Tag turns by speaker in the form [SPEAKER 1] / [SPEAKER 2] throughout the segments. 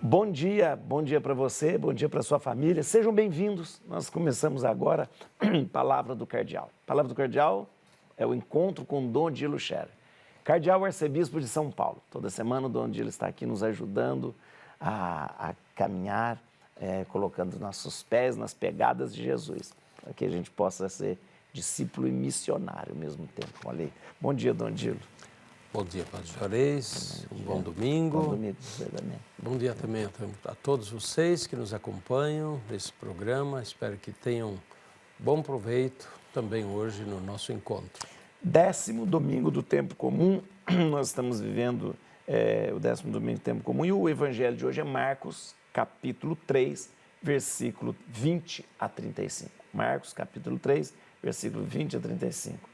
[SPEAKER 1] Bom dia para você, bom dia para sua família. Sejam bem-vindos. Nós começamos agora Palavra do Cardeal. Palavra do Cardeal é o encontro com Dom Odilo Scherer. Cardeal Arcebispo de São Paulo. Toda semana o Dom Odilo está aqui nos ajudando a caminhar, colocando nossos pés nas pegadas de Jesus, para que a gente possa ser discípulo e missionário ao mesmo tempo. Olha aí. Bom dia, Dom Odilo.
[SPEAKER 2] Bom dia, Padre Juarez, um bom domingo.
[SPEAKER 1] Bom domingo, você também.
[SPEAKER 2] Bom dia também a todos vocês que nos acompanham nesse programa. Espero que tenham bom proveito também hoje no nosso encontro.
[SPEAKER 1] 10º domingo do tempo comum, nós estamos vivendo o 10º domingo do tempo comum e o evangelho de hoje é Marcos, capítulo 3, versículo 20 a 35. Marcos, capítulo 3, versículo 20 a 35.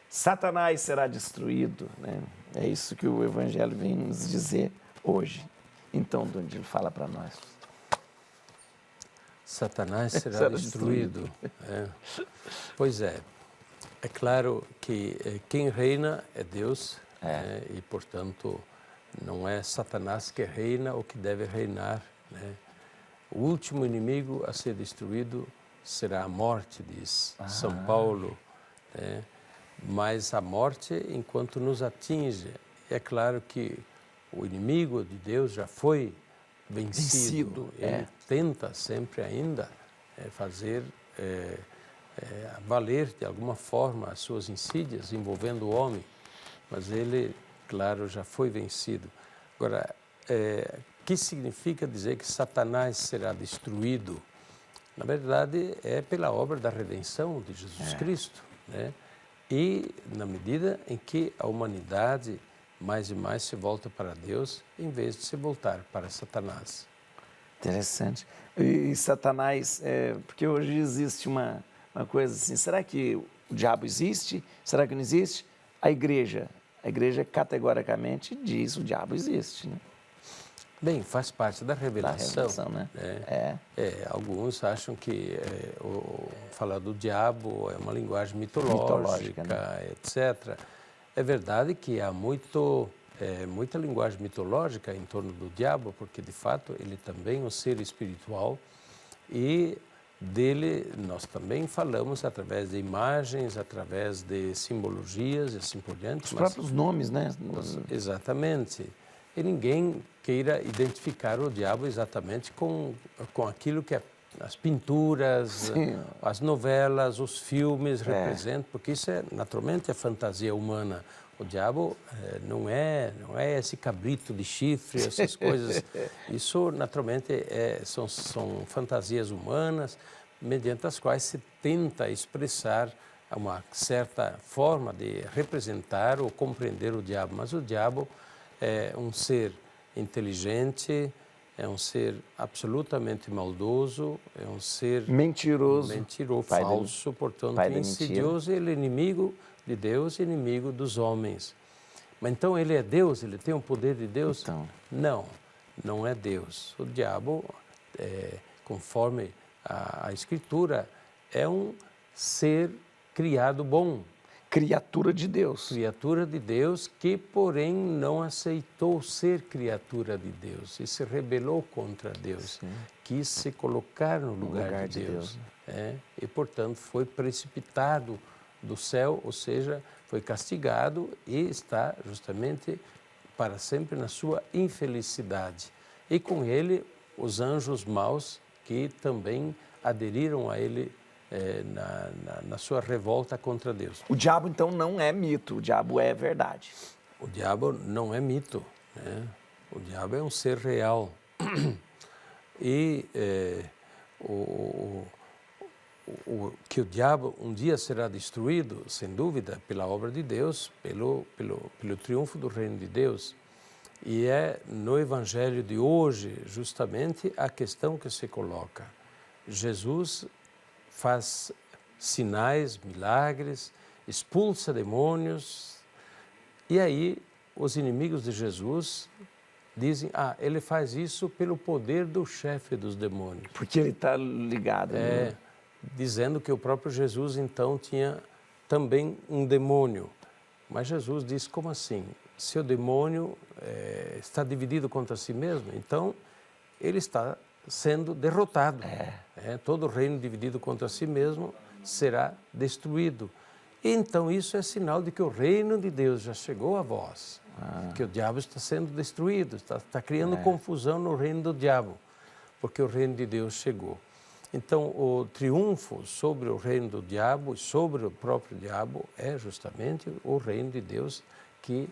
[SPEAKER 1] Satanás será destruído, né? É isso que o evangelho vem nos dizer hoje. Então, Dom Odilo, fala para nós.
[SPEAKER 2] Satanás será destruído. Pois é claro que quem reina é Deus, né? E, portanto, não é Satanás que reina ou que deve reinar, né? O último inimigo a ser destruído será a morte, diz São Paulo, né? Mas a morte, enquanto nos atinge, é claro que o inimigo de Deus já foi vencido. Ele tenta sempre ainda fazer valer de alguma forma as suas insídias envolvendo o homem, mas ele, claro, já foi vencido. Agora, o que significa dizer que Satanás será destruído? Na verdade, é pela obra da redenção de Jesus Cristo, né? E na medida em que a humanidade mais e mais se volta para Deus, em vez de se voltar para Satanás.
[SPEAKER 1] Interessante. E Satanás, porque hoje existe uma coisa assim, será que o diabo existe? Será que não existe? A igreja categoricamente diz que o diabo existe, né?
[SPEAKER 2] Bem, faz parte da revelação.
[SPEAKER 1] Né?
[SPEAKER 2] Alguns acham que falar do diabo é uma linguagem mitológica, né? Etc. É verdade que há muita linguagem mitológica em torno do diabo, porque, de fato, ele também é um ser espiritual e dele nós também falamos através de imagens, através de simbologias e assim por diante.
[SPEAKER 1] Os próprios nomes, né?
[SPEAKER 2] Exatamente. E ninguém queira identificar o diabo exatamente com aquilo que as pinturas, as novelas, os filmes representam, porque isso naturalmente é fantasia humana. O diabo não é esse cabrito de chifre, essas coisas. Isso naturalmente são fantasias humanas, mediante as quais se tenta expressar uma certa forma de representar ou compreender o diabo. Mas o diabo é um ser inteligente, é um ser absolutamente maldoso, é um ser
[SPEAKER 1] mentiroso,
[SPEAKER 2] falso, portanto insidioso. Ele é inimigo de Deus e inimigo dos homens. Mas então ele é Deus? Ele tem o poder de Deus?
[SPEAKER 1] Então.
[SPEAKER 2] Não é Deus. O diabo, conforme a Escritura, é um ser criado bom.
[SPEAKER 1] Criatura de Deus.
[SPEAKER 2] Criatura de Deus que, porém, não aceitou ser criatura de Deus e se rebelou contra Deus. Quis se colocar no lugar de Deus. E, portanto, foi precipitado do céu, ou seja, foi castigado e está justamente para sempre na sua infelicidade. E com ele, os anjos maus que também aderiram a ele na sua revolta contra Deus.
[SPEAKER 1] O diabo, então, não é mito, o diabo é verdade.
[SPEAKER 2] O diabo não é mito, né? O diabo é um ser real. E que o diabo um dia será destruído, sem dúvida, pela obra de Deus, pelo triunfo do reino de Deus. E é no evangelho de hoje, justamente, a questão que se coloca. Jesus faz sinais, milagres, expulsa demônios, e aí os inimigos de Jesus dizem, ele faz isso pelo poder do chefe dos demônios.
[SPEAKER 1] Porque ele está ligado. Né?
[SPEAKER 2] Dizendo que o próprio Jesus, então, tinha também um demônio. Mas Jesus diz, como assim? Se o demônio está dividido contra si mesmo, então ele está sendo derrotado. Todo reino dividido contra si mesmo será destruído. Então, isso é sinal de que o reino de Deus já chegou a vós, que o diabo está sendo destruído, está criando confusão no reino do diabo, porque o reino de Deus chegou. Então, o triunfo sobre o reino do diabo e sobre o próprio diabo é justamente o reino de Deus que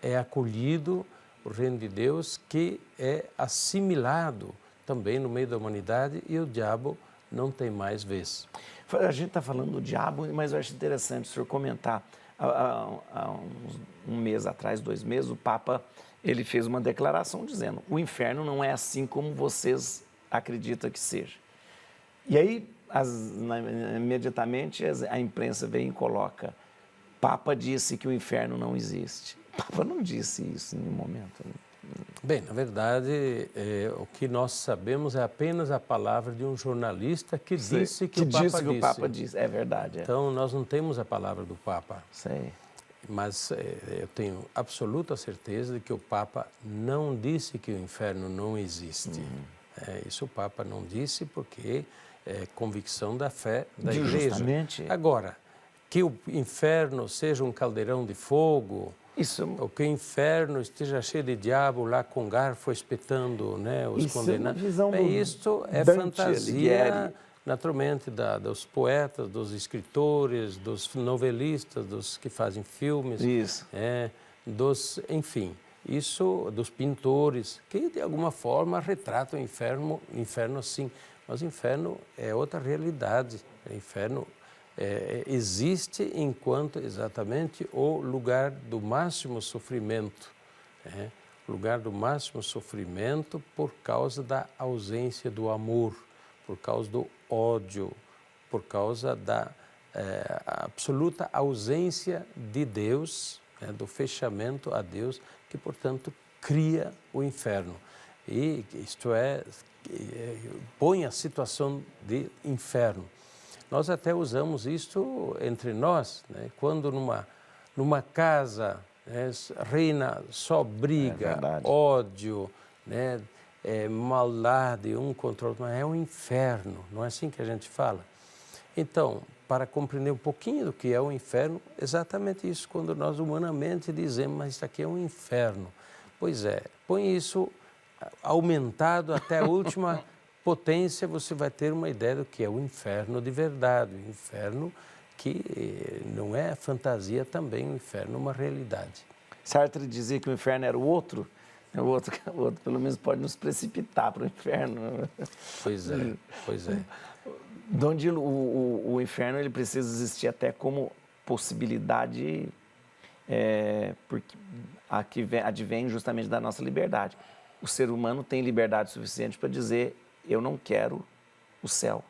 [SPEAKER 2] é acolhido, o reino de Deus que é assimilado também no meio da humanidade e o diabo não tem mais vez.
[SPEAKER 1] A gente está falando do diabo, mas eu acho interessante o senhor comentar. Há um mês atrás, 2 meses, o Papa ele fez uma declaração dizendo: o inferno não é assim como vocês acreditam que seja. E aí, imediatamente, a imprensa vem e coloca: Papa disse que o inferno não existe. O Papa não disse isso em nenhum momento.
[SPEAKER 2] Bem, na verdade, o que nós sabemos é apenas a palavra de um jornalista que disse que o Papa disse.
[SPEAKER 1] É verdade.
[SPEAKER 2] Então, nós não temos a palavra do Papa.
[SPEAKER 1] Sei.
[SPEAKER 2] Mas eu tenho absoluta certeza de que o Papa não disse que o inferno não existe. Isso o Papa não disse porque é convicção da fé da Igreja.
[SPEAKER 1] Justamente.
[SPEAKER 2] Agora, que o inferno seja um caldeirão de fogo, ou que o inferno esteja cheio de diabo lá com garfo espetando, né, os condenados. Isso é fantasia, naturalmente, dos poetas, dos escritores, dos novelistas, dos que fazem filmes.
[SPEAKER 1] Isso.
[SPEAKER 2] Enfim, dos pintores, que de alguma forma retratam o inferno sim. Mas o inferno é outra realidade. O inferno existe enquanto exatamente o lugar do máximo sofrimento. Lugar do máximo sofrimento por causa da ausência do amor, por causa do ódio, por causa da absoluta ausência de Deus, do fechamento a Deus, que, portanto, cria o inferno. E isto põe a situação de inferno. Nós até usamos isto entre nós, né? Quando numa casa reina só briga, ódio, né? Maldade um contra o outro, mas é um inferno, não é assim que a gente fala? Então, para compreender um pouquinho do que é o inferno, exatamente isso, quando nós humanamente dizemos, mas isso aqui é um inferno. Pois é, põe isso aumentado até a última potência, você vai ter uma ideia do que é o inferno de verdade, o inferno que não é fantasia também, o inferno é uma realidade.
[SPEAKER 1] Sartre dizia que o inferno era o outro pelo menos pode nos precipitar para o inferno.
[SPEAKER 2] Pois é, pois é.
[SPEAKER 1] Onde o inferno ele precisa existir até como possibilidade, porque advém justamente da nossa liberdade. O ser humano tem liberdade suficiente para dizer: eu não quero o céu.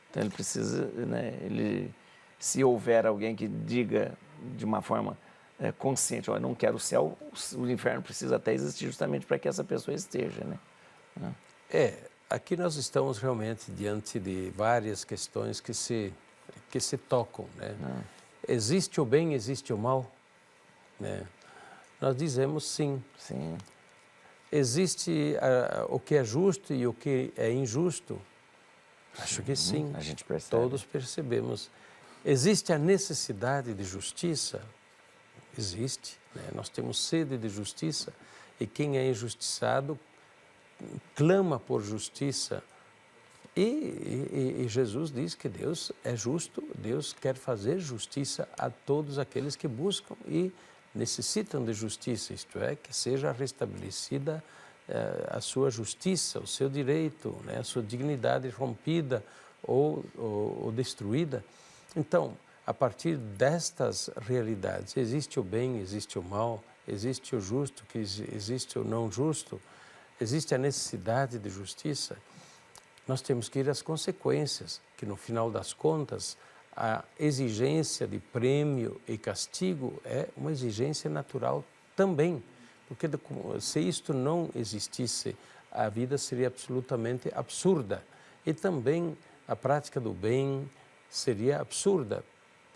[SPEAKER 1] Então ele precisa, né, se houver alguém que diga de uma forma consciente: olha, não quero o céu, o inferno precisa até existir justamente para que essa pessoa esteja, né?
[SPEAKER 2] Aqui nós estamos realmente diante de várias questões que se tocam, né? Existe o bem, existe o mal, né? Nós dizemos sim.
[SPEAKER 1] Sim.
[SPEAKER 2] Existe o que é justo e o que é injusto? Acho que sim.
[SPEAKER 1] A gente percebe.
[SPEAKER 2] Todos percebemos. Existe a necessidade de justiça? Existe, né? Nós temos sede de justiça e quem é injustiçado clama por justiça. E Jesus diz que Deus é justo, Deus quer fazer justiça a todos aqueles que buscam e necessitam de justiça, isto é, que seja restabelecida a sua justiça, o seu direito, né, a sua dignidade rompida ou destruída. Então, a partir destas realidades, existe o bem, existe o mal, existe o justo, que existe o não justo, existe a necessidade de justiça. Nós temos que ir às consequências, que no final das contas, a exigência de prêmio e castigo é uma exigência natural também, porque se isto não existisse, a vida seria absolutamente absurda. E também a prática do bem seria absurda,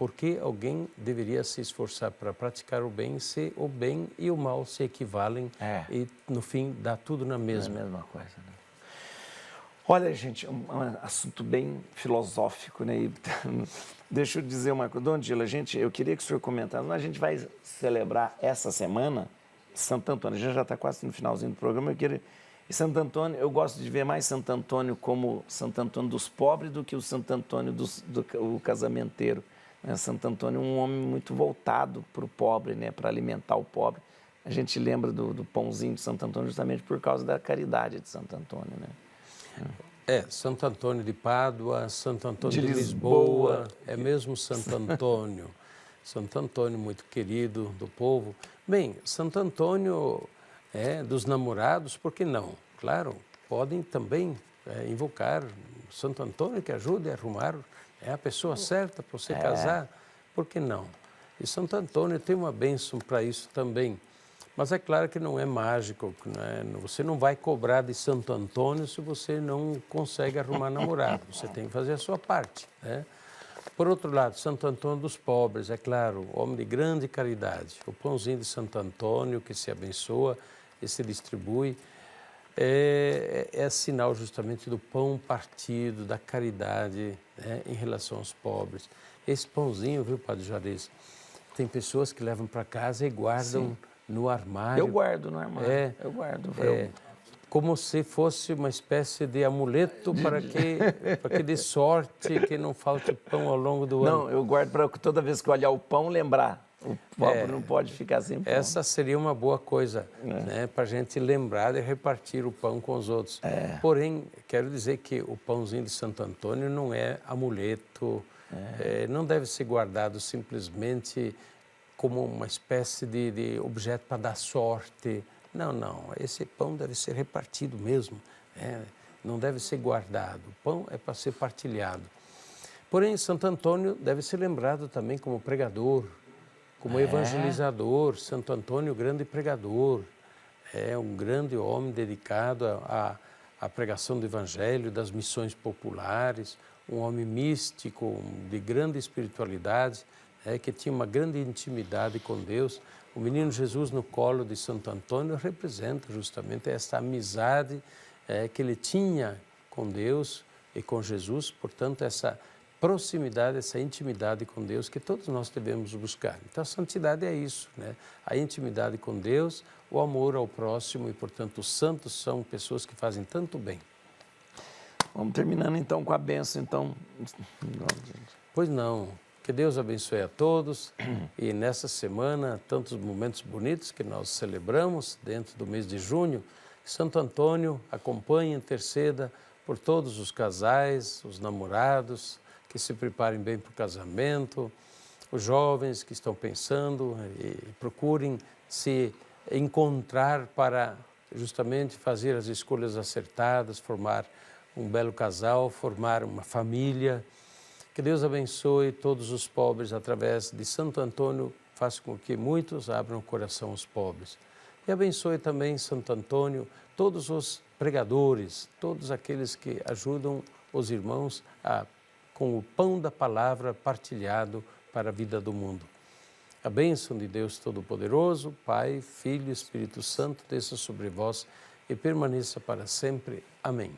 [SPEAKER 2] Por que alguém deveria se esforçar para praticar o bem se o bem e o mal se equivalem e, no fim, dá tudo na mesma?
[SPEAKER 1] É a mesma coisa, né? Olha, gente, um assunto bem filosófico, né? E, deixa eu dizer uma coisa. Dona Dila, eu queria que o senhor comentasse. A gente vai celebrar essa semana Santo Antônio. A gente já está quase no finalzinho do programa. E Santo Antônio, eu gosto de ver mais Santo Antônio como Santo Antônio dos pobres do que o Santo Antônio do casamenteiro. Né? Santo Antônio é um homem muito voltado para o pobre, né? Para alimentar o pobre. A gente lembra do pãozinho de Santo Antônio justamente por causa da caridade de Santo Antônio, né?
[SPEAKER 2] Santo Antônio de Pádua, Santo Antônio de Lisboa, é mesmo Santo Antônio. Santo Antônio, muito querido do povo. Bem, Santo Antônio dos namorados, por que não? Claro, podem também invocar Santo Antônio que ajude a arrumar a pessoa certa para você casar, por que não? E Santo Antônio tem uma bênção para isso também. Mas é claro que não é mágico, né? Você não vai cobrar de Santo Antônio se você não consegue arrumar namorado. Você tem que fazer a sua parte, né? Por outro lado, Santo Antônio dos pobres, é claro, homem de grande caridade. O pãozinho de Santo Antônio que se abençoa e se distribui é sinal justamente do pão partido, da caridade, né, em relação aos pobres. Esse pãozinho, viu, Padre Juarez, tem pessoas que levam para casa e guardam... Sim. No armário.
[SPEAKER 1] Eu guardo no armário. Eu guardo.
[SPEAKER 2] Como se fosse uma espécie de amuleto para que dê sorte, que não falte pão ao longo do ano.
[SPEAKER 1] Não, eu guardo para toda vez que eu olhar o pão, lembrar. O pobre não pode ficar sem pão.
[SPEAKER 2] Essa seria uma boa coisa, né, para a gente lembrar de repartir o pão com os outros. Porém, quero dizer que o pãozinho de Santo Antônio não é amuleto, não deve ser guardado simplesmente como uma espécie de objeto para dar sorte. Não, não. Esse pão deve ser repartido mesmo. Não deve ser guardado. O pão é para ser partilhado. Porém, Santo Antônio deve ser lembrado também como pregador, como evangelizador. Santo Antônio, grande pregador. É um grande homem dedicado à pregação do evangelho, das missões populares. Um homem místico, de grande espiritualidade. Que tinha uma grande intimidade com Deus. O menino Jesus no colo de Santo Antônio representa justamente essa amizade que ele tinha com Deus e com Jesus, portanto, essa proximidade, essa intimidade com Deus que todos nós devemos buscar. Então, a santidade é isso, né? A intimidade com Deus, o amor ao próximo e, portanto, os santos são pessoas que fazem tanto bem.
[SPEAKER 1] Vamos terminando, então, com a bênção, então.
[SPEAKER 2] Pois não. Que Deus abençoe a todos e nessa semana, tantos momentos bonitos que nós celebramos dentro do mês de junho. Santo Antônio acompanhe e interceda por todos os casais, os namorados, que se preparem bem para o casamento, os jovens que estão pensando e procurem se encontrar para justamente fazer as escolhas acertadas, formar um belo casal, formar uma família. Que Deus abençoe todos os pobres através de Santo Antônio, faça com que muitos abram o coração aos pobres. E abençoe também, Santo Antônio, todos os pregadores, todos aqueles que ajudam os irmãos com o pão da palavra partilhado para a vida do mundo. A bênção de Deus Todo-Poderoso, Pai, Filho e Espírito Santo, desça sobre vós e permaneça para sempre. Amém.